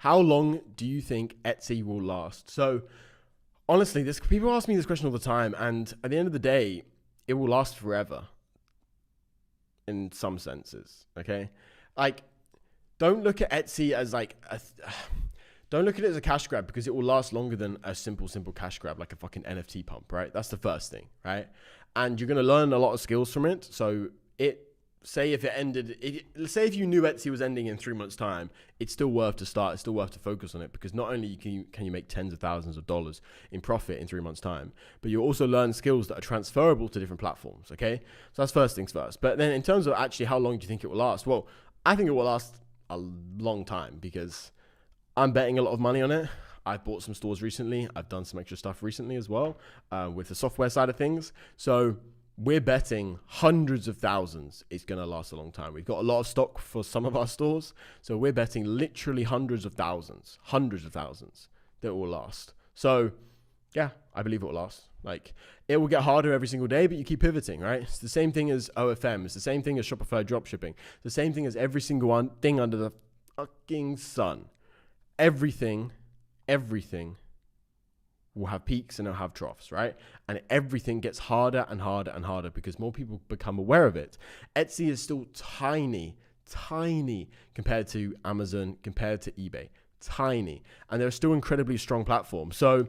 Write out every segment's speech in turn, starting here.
How long do you think Etsy will last? So honestly, people ask me this question all the time, and at the end of the day, it will last forever in some senses, okay? Like, don't look at Etsy as like don't look at it as a cash grab, because it will last longer than a simple cash grab, like a fucking NFT pump, right? That's the first thing, right? And you're going to learn a lot of skills from it. So say if if you knew Etsy was ending in 3 months time, it's still worth to start. It's still worth to focus on it, because not only can you make tens of thousands of dollars in profit in 3 months time, but you also learn skills that are transferable to different platforms. Okay. So that's first things first. But then in terms of actually how long do you think it will last? Well, I think it will last a long time, because I'm betting a lot of money on it. I've bought some stores recently. I've done some extra stuff recently as well with the software side of things. So we're betting hundreds of thousands it's going to last a long time. We've got a lot of stock for some of our stores. So we're betting literally hundreds of thousands that it will last. So yeah, I believe it will last. Like, it will get harder every single day, but you keep pivoting, right? It's the same thing as OFM. It's the same thing as Shopify dropshipping. It's the same thing as every single thing under the fucking sun. Everything will have peaks and it'll have troughs, right? And everything gets harder and harder and harder because more people become aware of it. Etsy is still tiny compared to Amazon, compared to eBay. Tiny. And they're still incredibly strong platforms. So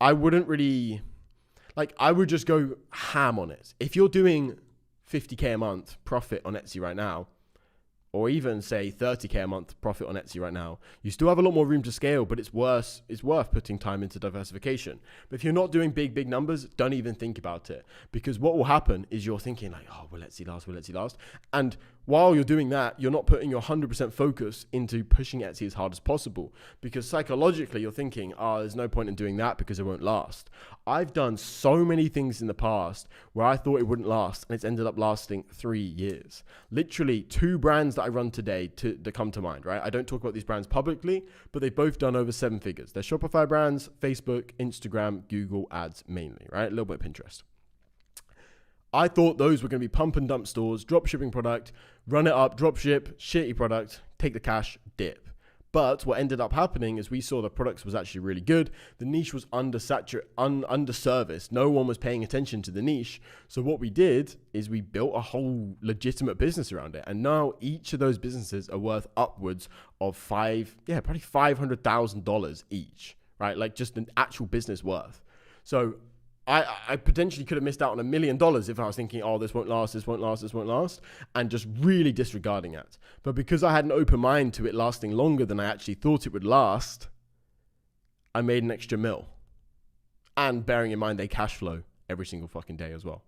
I wouldn't really, I would just go ham on it. If you're doing 50K a month profit on Etsy right now, or even say 30K a month profit on Etsy right now, you still have a lot more room to scale, but it's worth putting time into diversification. But if you're not doing big numbers, don't even think about it, because what will happen is you're thinking like, oh, will Etsy last? And while you're doing that, you're not putting your 100% focus into pushing Etsy as hard as possible, because psychologically you're thinking, oh, there's no point in doing that because it won't last. I've done so many things in the past where I thought it wouldn't last, and it's ended up lasting 3 years. Literally 2 brands that I run today that come to mind, right? I don't talk about these brands publicly, but they've both done over 7 figures. They're Shopify brands, Facebook, Instagram, Google ads mainly, right? A little bit of Pinterest. I thought those were going to be pump and dump stores, drop shipping product, run it up, drop ship, shitty product, take the cash, dip. But what ended up happening is we saw the products was actually really good. The niche was underserviced. No one was paying attention to the niche. So what we did is we built a whole legitimate business around it. And now each of those businesses are worth upwards of probably $500,000 each, right? Like just an actual business worth. So I potentially could have missed out on $1 million if I was thinking, oh, this won't last, and just really disregarding it. But because I had an open mind to it lasting longer than I actually thought it would last, I made an extra $1 million. And bearing in mind they cash flow every single fucking day as well.